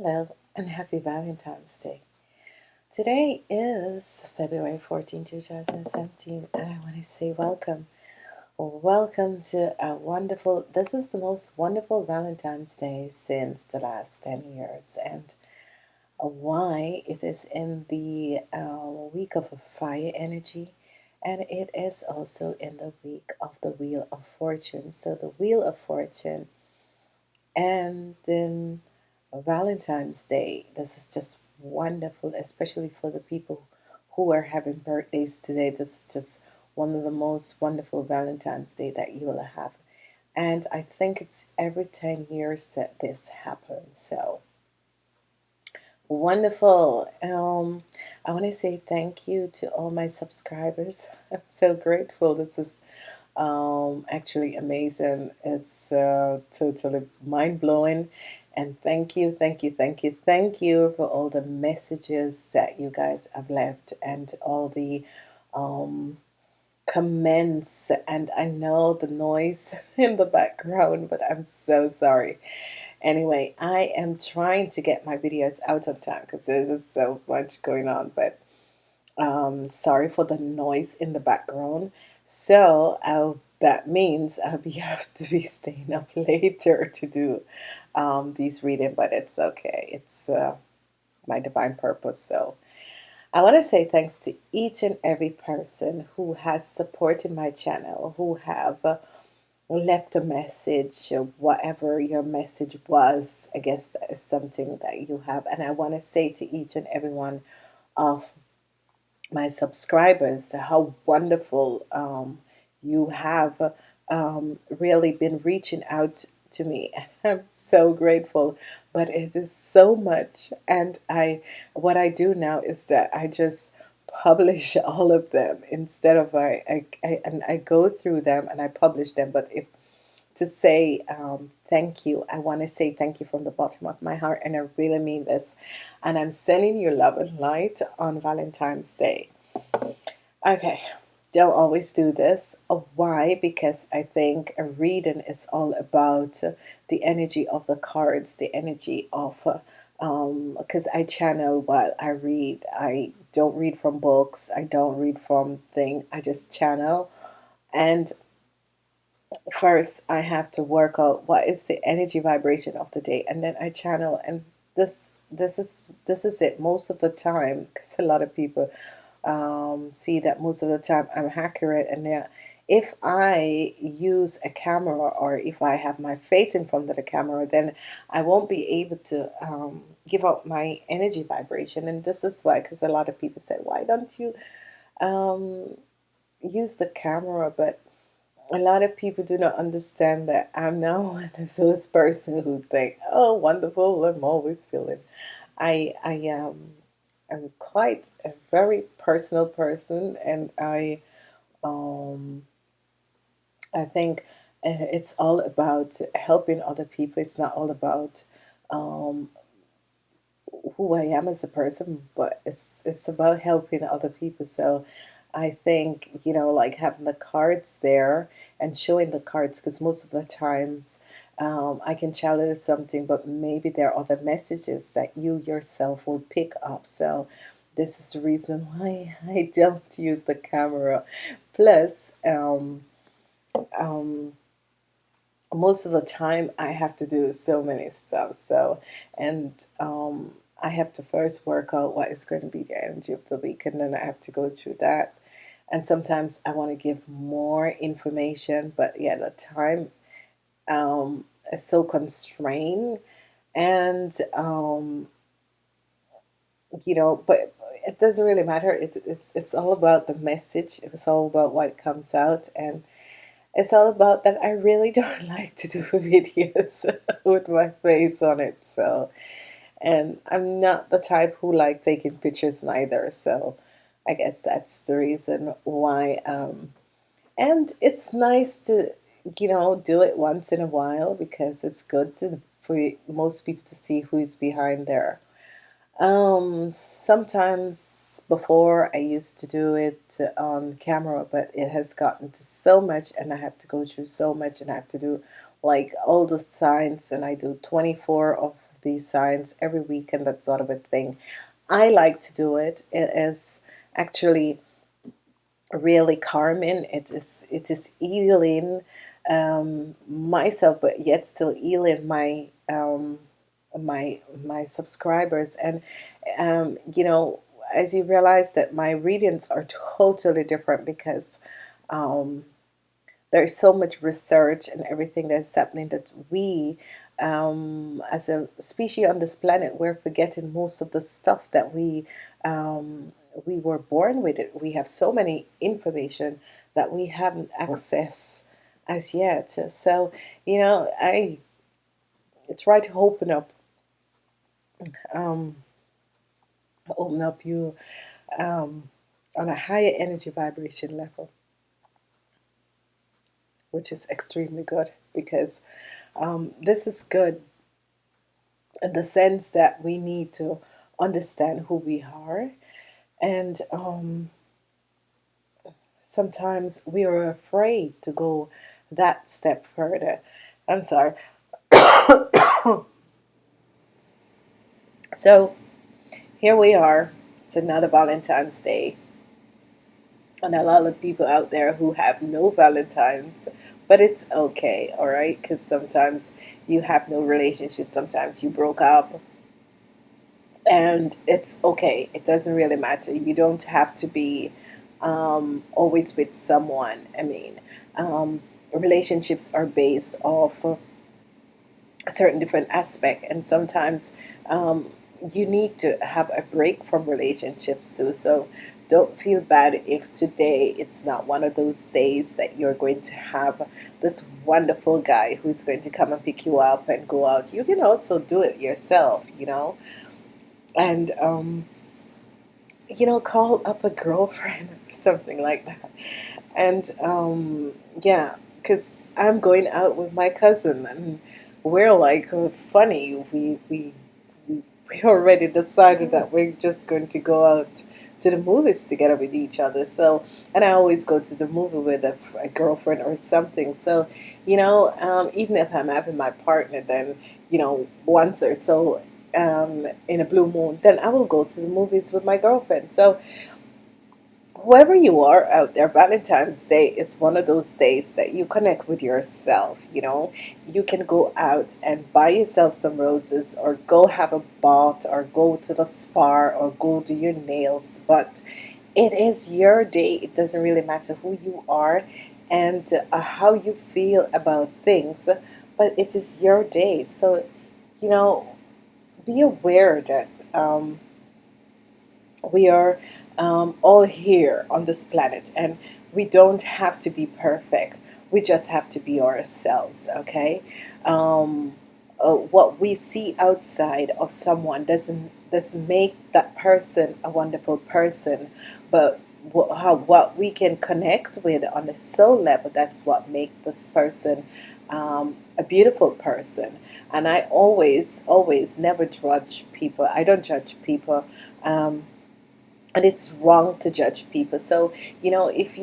Hello and happy Valentine's Day. Today is February 14, 2017, and I want to say welcome. Welcome to a wonderful, this is the most wonderful Valentine's Day since the last 10 years. And why? It is in the week of fire energy, and it is also in the week of the Wheel of Fortune. So, the Wheel of Fortune and then Valentine's Day. This is just wonderful, especially for the people who are having birthdays today. This is just one of the most wonderful Valentine's Day that you will have. And I think it's every 10 years that this happens. So wonderful. I want to say thank you to all my subscribers. I'm so grateful. This is actually amazing. It's totally mind blowing. And thank you, thank you, thank you, thank you for all the messages that you guys have left and all the um, comments. And I know the noise in the background, but I'm so sorry. Anyway, I am trying to get my videos out on time because there's just so much going on. But sorry for the noise in the background. So that means I'll be have to be staying up later to do these reading, but it's okay. It's my divine purpose. So I want to say thanks to each and every person who has supported my channel, who have left a message, whatever your message was. I guess that is something that you have. And I want to say to each and every one of my subscribers how wonderful you have really been reaching out to me. And I'm so grateful, but it is so much. And what I do now is that I just publish all of them instead of and I go through them and I publish them. But if to say thank you. I want to say thank you from the bottom of my heart, and I really mean this. And I'm sending you love and light on Valentine's Day. Okay, don't always do this. Why? Because I think a reading is all about the energy of the cards, the energy of. Because I channel while I read. I don't read from books. I don't read from thing. I just channel, and first I have to work out what is the energy vibration of the day, and then I channel. And this is it most of the time, because a lot of people see that most of the time I'm accurate. And yeah, if I use a camera or if I have my face in front of the camera, then I won't be able to give out my energy vibration. And this is why, because a lot of people say, why don't you um, use the camera? But a lot of people do not understand that I'm not one of those person who think, oh, wonderful, I'm always feeling. I'm quite a very personal person, and um I think it's all about helping other people. It's not all about um who I am as a person, but it's about helping other people. So I think, like having the cards there and showing the cards, because most of the times I can challenge something, but maybe there are other messages that you yourself will pick up. So this is the reason why I don't use the camera. Plus, um, most of the time I have to do so many stuff. So, and I have to first work out what is going to be the energy of the week, and then I have to go through that. And sometimes I want to give more information, but yeah, the time is so constrained. And but it doesn't really matter. It's all about the message. It's all about what comes out, and it's all about that I really don't like to do videos with my face on it. So, and I'm not the type who like taking pictures neither. So, I guess that's the reason why. And it's nice to, do it once in a while, because it's good for most people to see who's behind there. Sometimes before I used to do it on camera, but it has gotten to so much, and I have to go through so much, and I have to do like all the signs, and I do 24 of these signs every week and that sort of a thing. I like to do it. It is actually really calming. It is healing myself, but yet still healing my subscribers. And as you realize that my readings are totally different because um, there's so much research and everything that's happening that we, as a species on this planet, we're forgetting most of the stuff that we were born with. It. We have so many information that we haven't accessed as yet. So, I try to um, open up you um, on a higher energy vibration level, which is extremely good because this is good in the sense that we need to understand who we are. And sometimes we are afraid to go that step further. I'm sorry. So here we are. It's another Valentine's Day. And a lot of people out there who have no Valentines, but it's okay, all right? Because sometimes you have no relationship, sometimes you broke up, and it's okay. It doesn't really matter. You don't have to be always with someone. I mean, um, relationships are based off a certain different aspect, and sometimes um, you need to have a break from relationships too. So don't feel bad if today it's not one of those days that you're going to have this wonderful guy who's going to come and pick you up and go out. You can also do it yourself, and call up a girlfriend or something like that. And yeah, because I'm going out with my cousin, and we're like funny. We already decided that we're just going to go out to the movies together with each other. So, and I always go to the movie with a girlfriend or something. So, even if I'm having my partner, then once or so in a blue moon, then I will go to the movies with my girlfriend. So whoever you are out there, Valentine's Day is one of those days that you connect with yourself. You can go out and buy yourself some roses, or go have a bath, or go to the spa, or go do your nails. But it is your day. It doesn't really matter who you are and how you feel about things, but it is your day. So, you know, be aware that we are all here on this planet, and we don't have to be perfect. We just have to be ourselves, okay? What we see outside of someone doesn't make that person a wonderful person, but what we can connect with on a soul level, that's what makes this person a beautiful person. And I always never judge people. I don't judge people. And it's wrong to judge people. So if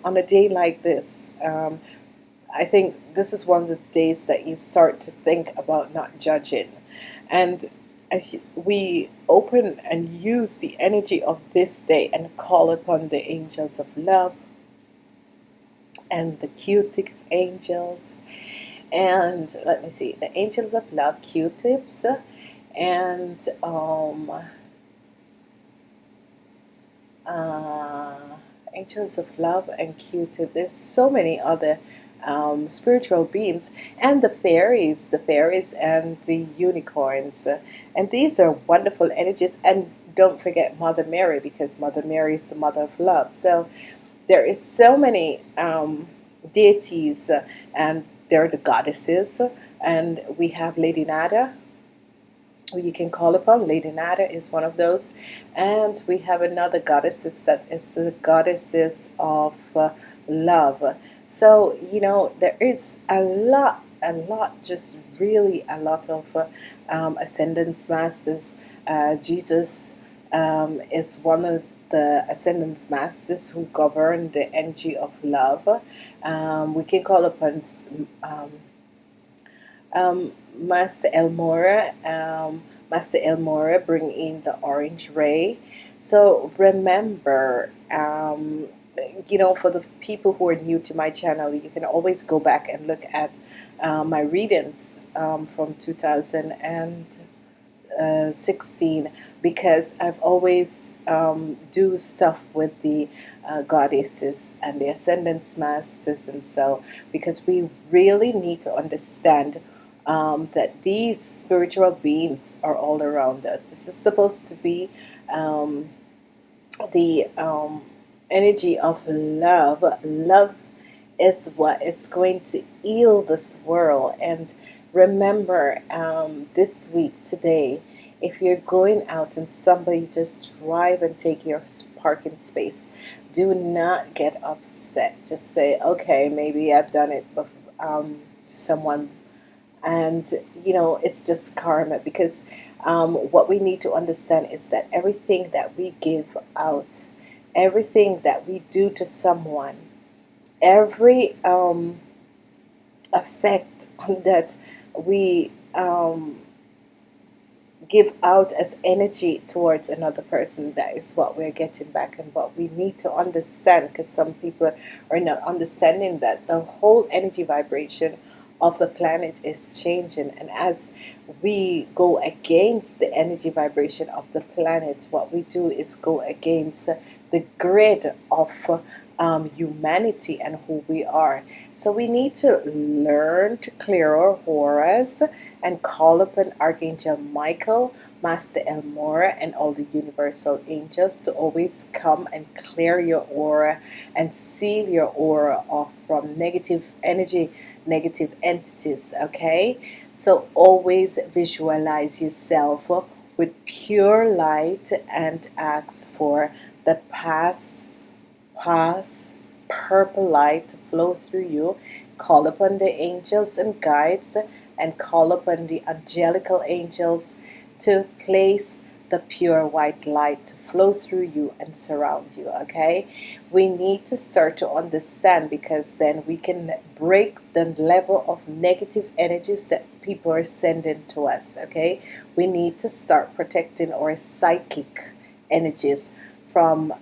on a day like this, I think this is one of the days that you start to think about not judging. And we open and use the energy of this day and call upon the angels of love and the Q-tip angels, and let me see, the angels of love, Q-tips, and uh, angels of love and Q-tip. There's so many other spiritual beings, and the fairies and the unicorns, and these are wonderful energies. And don't forget Mother Mary, because Mother Mary is the mother of love. So there is so many deities, and they're the goddesses, and we have Lady Nada, who you can call upon. Lady Nada is one of those. And we have another goddesses that is the goddesses of love. So, there is a lot, just really a lot of ascendance masters. Jesus is one of the ascendance masters who govern the energy of love. We can call upon um, Master Elmora, Master Elmora, bring in the orange ray. So remember, for the people who are new to my channel, you can always go back and look at my readings from 2016, because I've always do stuff with the goddesses and the ascendance masters, and so because we really need to understand that these spiritual beings are all around us. This is supposed to be um, the energy of love. Love is what is going to heal this world. And remember, this week, today, if you're going out and somebody just drive and take your parking space, do not get upset. Just say, okay, maybe I've done it to someone, and it's just karma, because what we need to understand is that everything that we give out, everything that we do to someone, every effect that we give out as energy towards another person, that is what we're getting back. And what we need to understand, because some people are not understanding, that the whole energy vibration of the planet is changing, and as we go against the energy vibration of the planet, what we do is go against the grid of humanity and who we are. So we need to learn to clear our auras and call upon Archangel Michael, Master Elmora, and all the universal angels to always come and clear your aura and seal your aura off from negative energy, negative entities. Okay, so always visualize yourself with pure light and ask for the pass purple light to flow through you. Call upon the angels and guides, and call upon the angelical angels to place the pure white light to flow through you and surround you. Okay, we need to start to understand, because then we can break the level of negative energies that people are sending to us. Okay, we need to start protecting our psychic energies from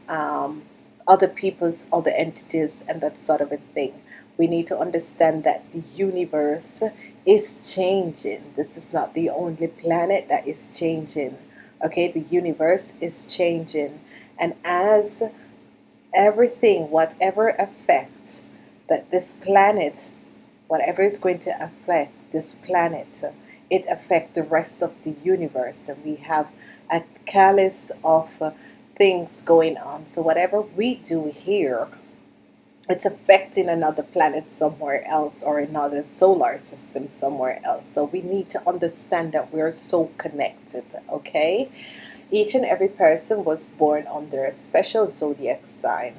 other people's other entities and that sort of a thing. We need to understand that the universe is changing. This is not the only planet that is changing. Okay, the universe is changing, and as everything, whatever affects that this planet, whatever is going to affect this planet, it affects the rest of the universe, and we have a callus of things going on. So whatever we do here, it's affecting another planet somewhere else, or another solar system somewhere else. So we need to understand that we're so connected. Okay, each and every person was born under a special zodiac sign.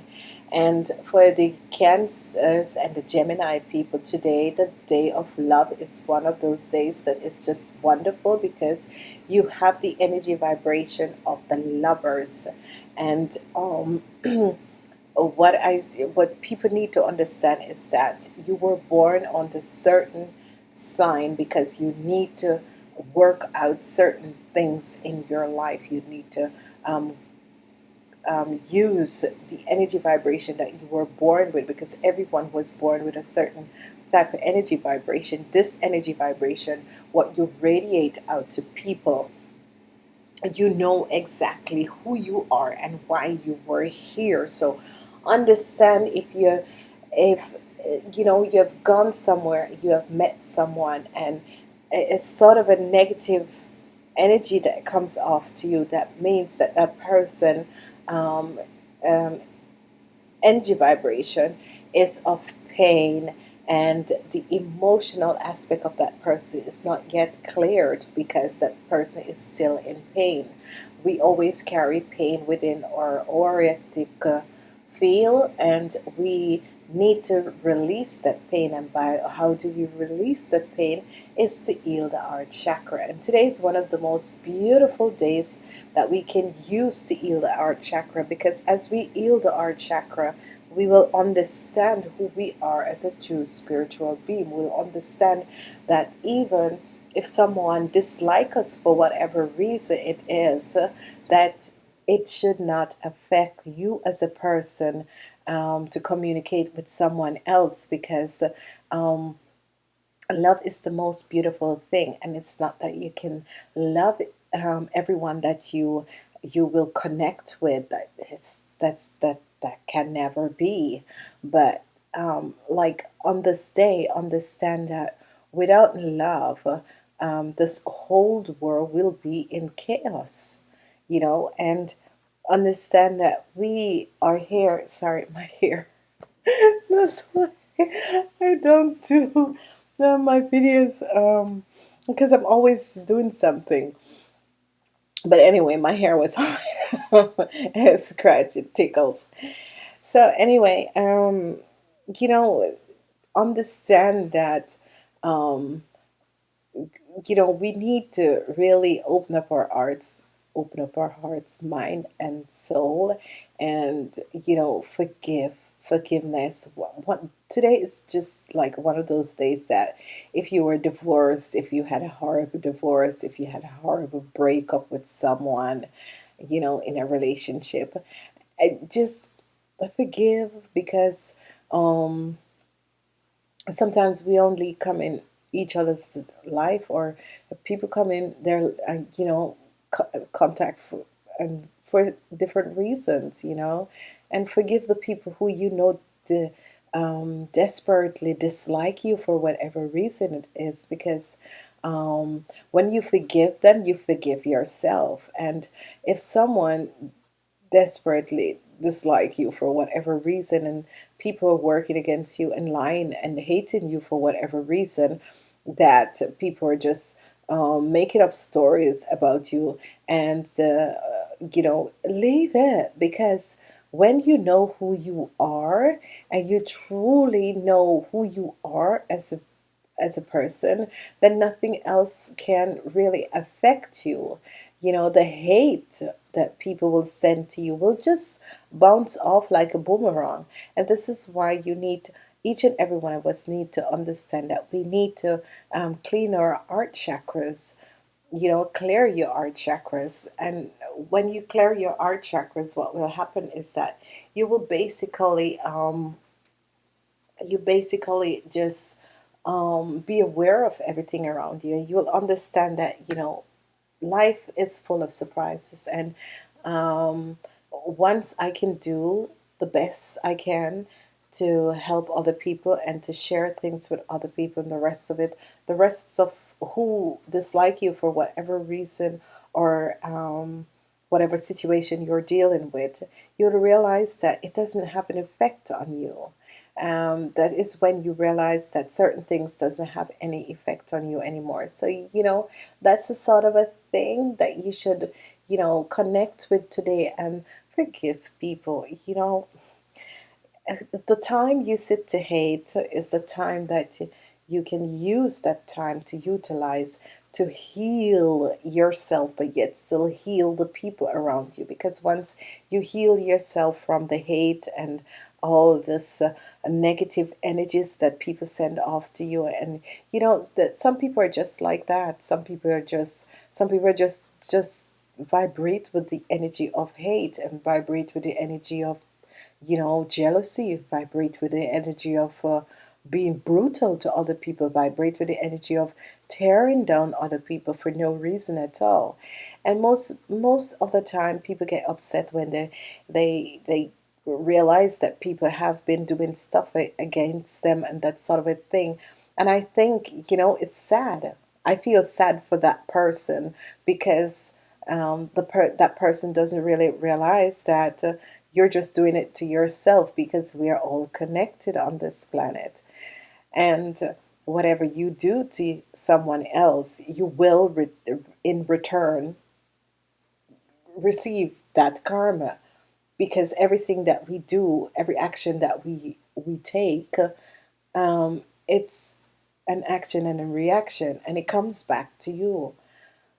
And for the Cancers and the Gemini people, today, the day of love, is one of those days that is just wonderful, because you have the energy vibration of the lovers. And what people need to understand is that you were born on a certain sign because you need to work out certain things in your life. You need to um, use the energy vibration that you were born with, because everyone was born with a certain type of energy vibration. This energy vibration, what you radiate out to people, you know exactly who you are and why you were here. So understand, if you have gone somewhere, you have met someone, and it's sort of a negative energy that comes off to you, that means that that person, um, um, energy vibration is of pain, and the emotional aspect of that person is not yet cleared, because that person is still in pain. We always carry pain within our auric field, and we need to release that pain. And by how do we release that pain is to heal the heart chakra. And today is one of the most beautiful days that we can use to heal the heart chakra, because as we heal the heart chakra, we will understand who we are as a true spiritual being. We'll understand that even if someone dislikes us for whatever reason it is, that it should not affect you as a person to communicate with someone else, because um, love is the most beautiful thing, and it's not that you can love everyone that you will connect with. That can never be. But like on this day, understand that without love, this whole world will be in chaos, and understand that we are here. Sorry, my hair. That's why I don't do my videos, because I'm always doing something. But anyway, my hair was it scratch, it tickles. So anyway, understand that um, we need to really open up our hearts, mind, and soul, and forgiveness. Today is just like one of those days that if you were divorced, if you had a horrible divorce, if you had a horrible breakup with someone, in a relationship, I just forgive, because um sometimes we only come in each other's life, or people come in their contact for different reasons, and forgive the people who desperately dislike you for whatever reason it is, because when you forgive them, you forgive yourself. And if someone desperately dislike you for whatever reason, and people are working against you and lying and hating you for whatever reason, that people are just making up stories about you, and leave it, because when you know who you are, and you truly know who you are as a person, then nothing else can really affect you. The hate that people will send to you will just bounce off like a boomerang. And this is why each and every one of us need to understand that we need to clean our art chakras, clear your art chakras. And when you clear your art chakras, what will happen is that you will basically just be aware of everything around you. You'll understand that life is full of surprises, and once I can do the best I can to help other people and to share things with other people, and the rest of who dislike you for whatever reason, or whatever situation you're dealing with, you'll realize that it doesn't have an effect on you. That is when you realize that certain things doesn't have any effect on you anymore. So that's the sort of a thing that you should connect with today, and forgive people. The time you sit to hate is the time that you can use that time to utilize to heal yourself, but yet still heal the people around you. Because once you heal yourself from the hate and all this negative energies that people send off to you, and that some people are just like that. Some people are just vibrate with the energy of hate, and vibrate with the energy of jealousy, vibrate with the energy of being brutal to other people, vibrate with the energy of tearing down other people for no reason at all. And most of the time, people get upset when they realize that people have been doing stuff against them, and that sort of a thing. And I think it's sad. I feel sad for that person, because that person doesn't really realize that you're just doing it to yourself, because we are all connected on this planet. And whatever you do to someone else, you will, in return, receive that karma. Because everything that we do, every action that we take, it's an action and a reaction, and it comes back to you.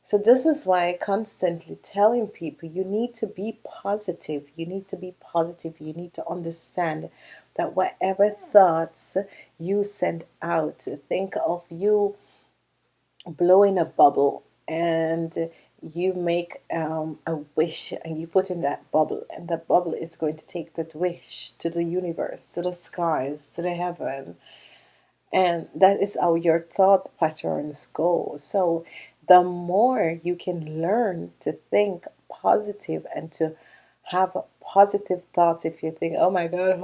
So this is why I constantly telling people you need to be positive. You need to be positive. You need to understand that whatever thoughts you send out, think of you blowing a bubble, and you make a wish and you put in that bubble, and that bubble is going to take that wish to the universe, to the skies, to the heaven. And that is how your thought patterns go. So the more you can learn to think positive and to have positive thoughts, if you think, oh my god,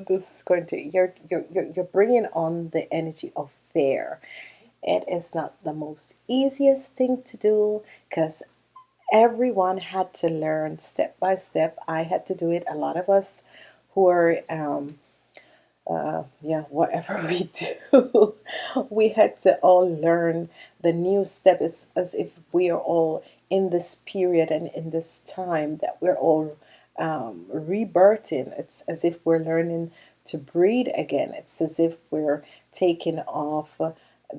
this is going to, you're bringing on the energy of fear. It is not the most easiest thing to do, because everyone had to learn step by step. I had to do it. A lot of us who are yeah, whatever we do, we had to all learn the new step. Is as if we are all in this period and in this time that we're all rebirthing. It's as if we're learning to breathe again. It's as if we're taking off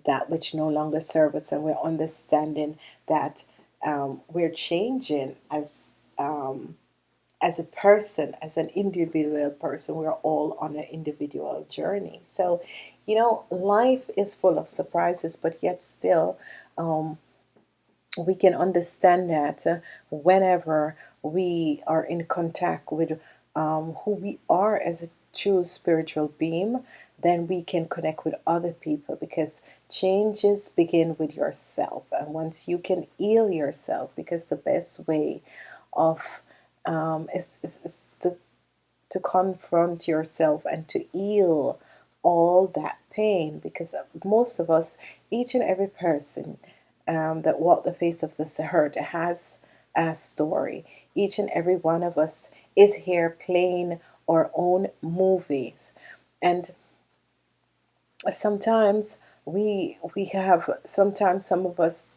that which no longer serves us, and we're understanding that we're changing as a person, as an individual person. We're all on an individual journey. So, life is full of surprises, but yet still, we can understand that whenever we are in contact with who we are as a true spiritual being, then we can connect with other people, because changes begin with yourself. And once you can heal yourself, because the best way of is to confront yourself and to heal all that pain, because most of us, each and every person that walk the face of this earth has a story. Each and every one of us is here playing our own movies, and sometimes we have, sometimes some of us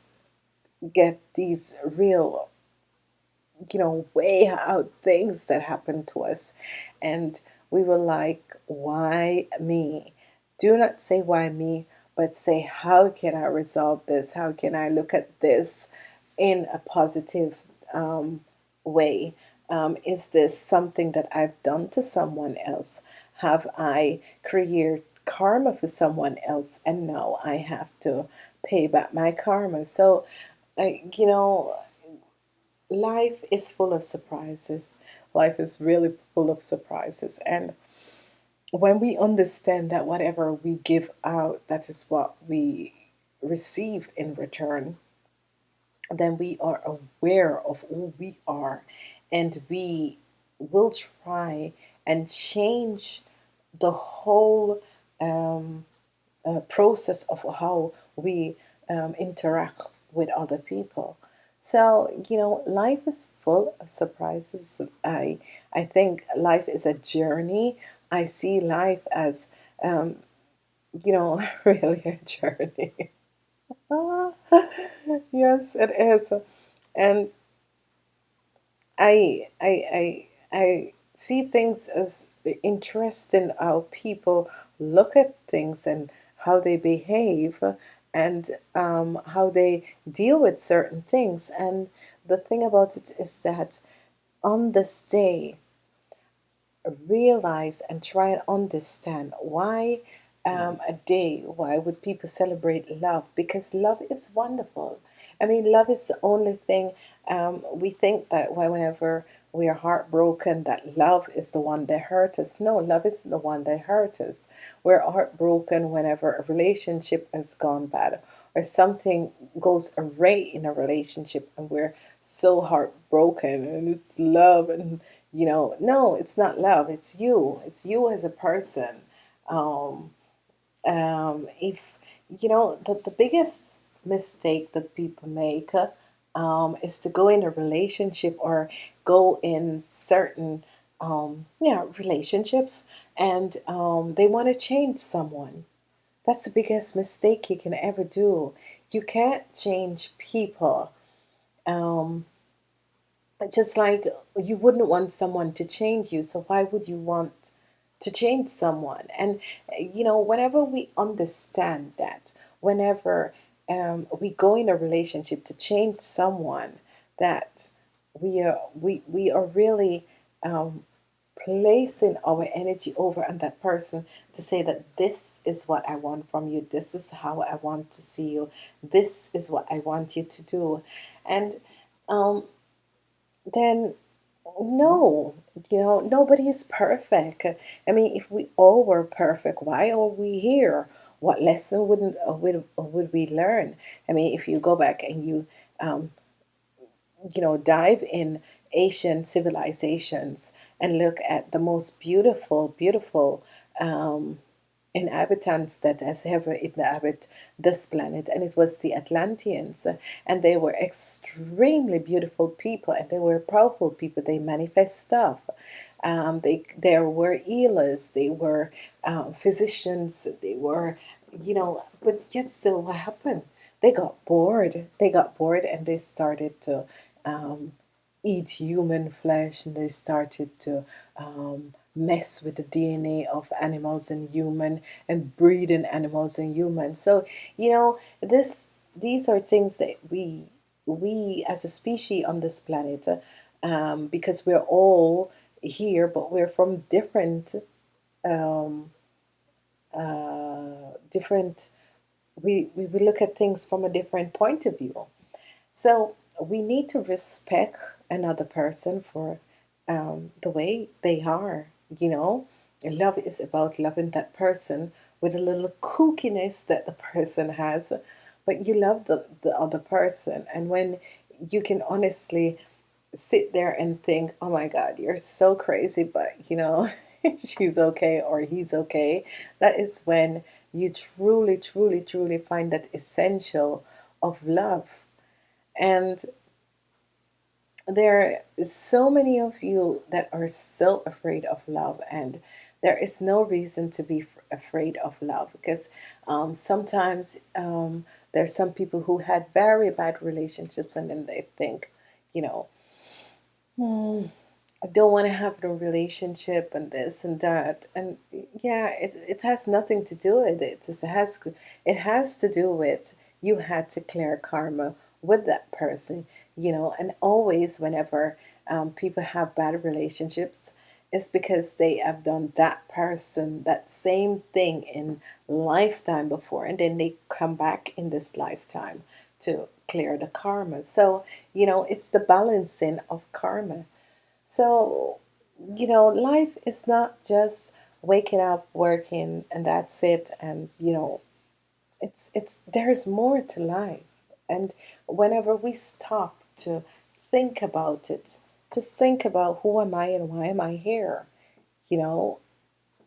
get these real, way out things that happen to us. And we were like, why me? Do not say why me, but say, how can I resolve this? How can I look at this in a positive way? Is this something that I've done to someone else? Have I created karma for someone else, and now I have to pay back my karma? So, you know, life is full of surprises. Life is really full of surprises. And when we understand that whatever we give out, that is what we receive in return, then we are aware of who we are, and we will try and change the whole process of how we interact with other people. So, life is full of surprises. I think life is a journey. I see life as, really a journey. Yes, it is. And I see things as interesting, how people look at things and how they behave, and how they deal with certain things. And the thing about it is that on this day, realize and try and understand why a day, why would people celebrate love? Because love is wonderful. I mean, love is the only thing. We think that whenever we are heartbroken, that love is the one that hurt us. No, love is the one that hurt us. We're heartbroken whenever a relationship has gone bad, or something goes awry in a relationship, and we're so heartbroken, and it's love. And no, it's not love, it's you as a person. If the biggest mistake that people make is to go in a relationship, or go in certain relationships, and they want to change someone. That's the biggest mistake you can ever do. You can't change people. um, just like you wouldn't want someone to change you, so why would you want to change someone? And whenever we understand that, whenever we go in a relationship to change someone that we are really um, placing our energy over on that person to say that this is what I want from you, this is how I want to see you, this is what I want you to do. And um, then no, nobody is perfect. I mean, if we all were perfect, why are we here? What lesson would we learn? I mean, if you go back and um, dive in Asian civilizations and look at the most beautiful um, inhabitants that has ever inhabit this planet, and it was the Atlanteans, and they were extremely beautiful people, and they were powerful people. They manifest stuff. There were healers, they were physicians, they were, but yet still, what happened? They got bored. They got bored, and they started to um, eat human flesh, and they started to mess with the DNA of animals and human, and breeding animals and humans. So these are things that we as a species on this planet, because we're all here, but we're from um, different. We look at things from a different point of view. So we need to respect another person for the way they are. Love is about loving that person with a little kookiness that the person has, but you love the other person. And when you can honestly sit there and think, oh my God, you're so crazy, but she's okay or he's okay, that is when you truly, truly, truly find that essential of love. And there is so many of you that are so afraid of love, and there is no reason to be afraid of love, because sometimes there's some people who had very bad relationships, and then they think, you know, "Hmm, I don't want to have no relationship and this and that." And yeah, it has nothing to do with it. It has to do with you had to clear karma with that person, and always whenever people have bad relationships, it's because they have done that person that same thing in lifetime before, and then they come back in this lifetime to clear the karma. So it's the balancing of karma. So, life is not just waking up, working, and that's it. And it's there's more to life. And whenever we stop to think about it, just think about who am I and why am I here? You know,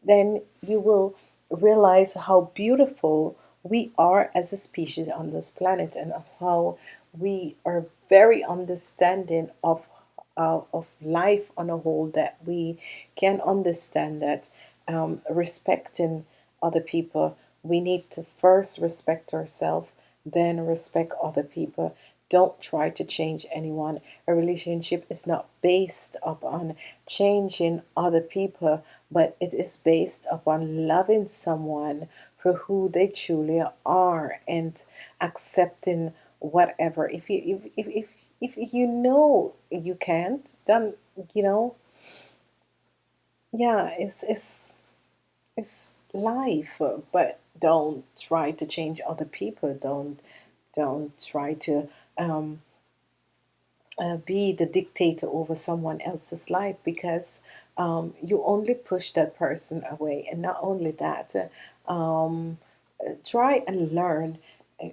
then you will realize how beautiful we are as a species on this planet, and of how we are very understanding of life on a whole, that we can understand that respecting other people, we need to first respect ourselves, then respect other people. Don't try to change anyone. A relationship is not based upon changing other people, but it is based upon loving someone for who they truly are, and accepting whatever. If you know you can't, then you know, yeah, it's life. But don't try to change other people. Don't try to um, be the dictator over someone else's life, because you only push that person away. And not only that, try and learn,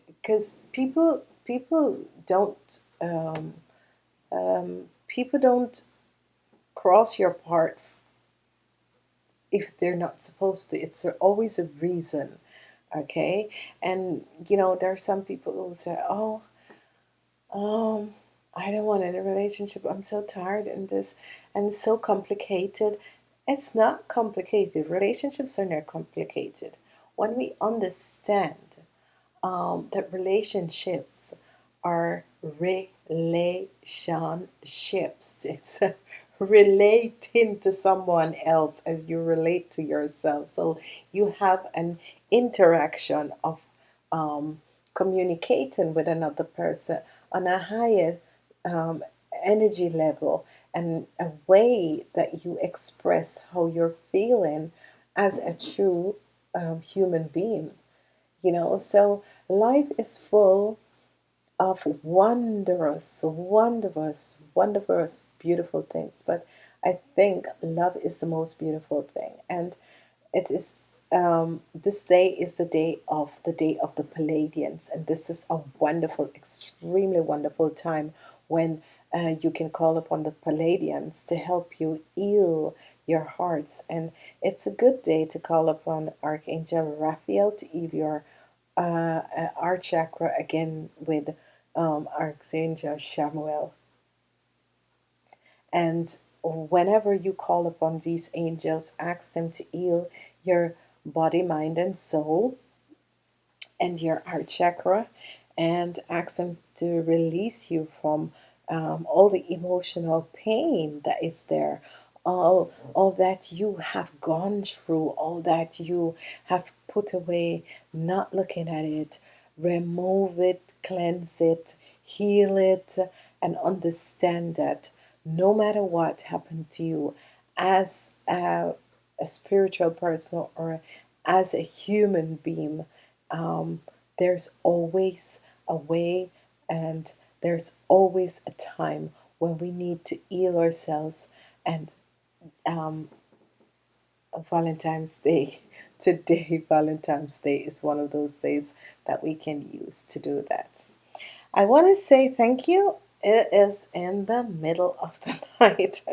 because people don't cross your path if they're not supposed to. It's always a reason, okay? And there are some people who say, "Oh, Um, I don't want any relationship. I'm so tired and this and it's so complicated." It's not complicated. Relationships are not complicated. When we understand that relationships are relationships, it's relating to someone else as you relate to yourself. So you have an interaction of um, communicating with another person on a higher um, energy level, and a way that you express how you're feeling as a true human being. So life is full of wondrous, wondrous, wondrous, beautiful things. But I think love is the most beautiful thing, and it is. This day is the day of the Palladians, and this is a wonderful, extremely wonderful time when you can call upon the Palladians to help you heal your hearts. And it's a good day to call upon Archangel Raphael to heal your heart chakra again with Archangel Samuel. And whenever you call upon these angels, ask them to heal your body, mind, and soul, and your heart chakra, and ask them to release you from all the emotional pain that is there, all that you have gone through, all that you have put away, not looking at it. Remove it, cleanse it, heal it, and understand that no matter what happened to you, as a spiritual person or as a human being, um, there's always a way, and there's always a time when we need to heal ourselves. And um, Valentine's Day, today, Valentine's Day is one of those days that we can use to do that. I want to say thank you. It is in the middle of the night.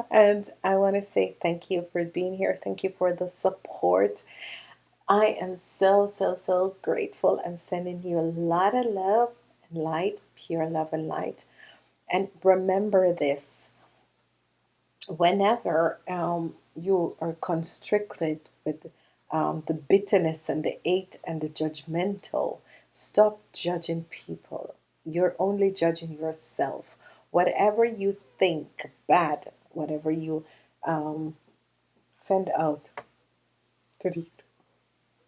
And I want to say thank you for being here. Thank you for the support. I am so, so, so grateful. I'm sending you a lot of love and light, pure love and light. And remember this, whenever you are constricted with the bitterness and the hate and the judgmental, stop judging people. You're only judging yourself. Whatever you think bad, whatever you send out to the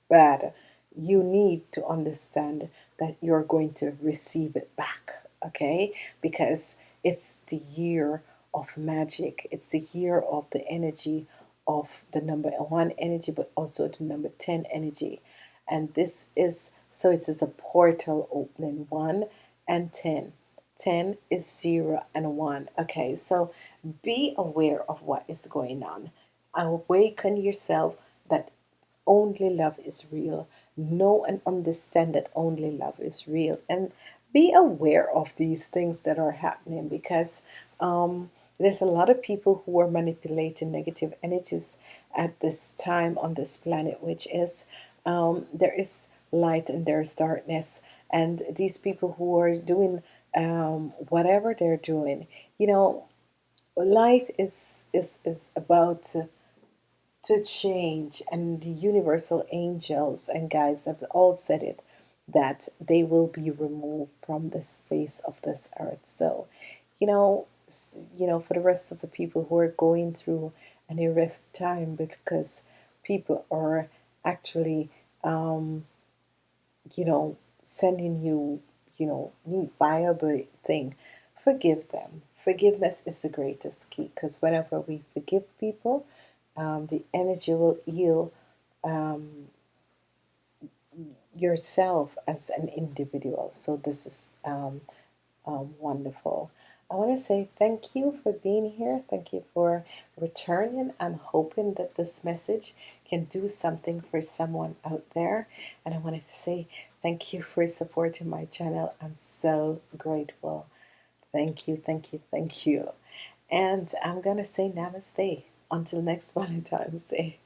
bad, you need to understand that you're going to receive it back, okay? Because it's the year of magic, it's the year of the energy of the number one energy, but also the number 10 energy. And this is so it is a portal opening, 1 and 10. 10 is 0 and 1. Okay, so be aware of what is going on. Awaken yourself that only love is real. Know and understand that only love is real. And be aware of these things that are happening, because there's a lot of people who are manipulating negative energies at this time on this planet, which is there is light and there's darkness. And these people who are doing whatever they're doing, you know, life is about to change, and the universal angels and guides have all said it, that they will be removed from this face of this earth. So you know for the rest of the people who are going through an rough time, because people are actually sending you viable thing, forgive them. Forgiveness is the greatest key, because whenever we forgive people, the energy will heal yourself as an individual. So this is wonderful. I want to say thank you for being here. Thank you for returning. I'm hoping that this message can do something for someone out there. And I wanted to say thank you for supporting my channel. I'm so grateful. Thank you, thank you, thank you. And I'm going to say namaste until next Valentine's Day.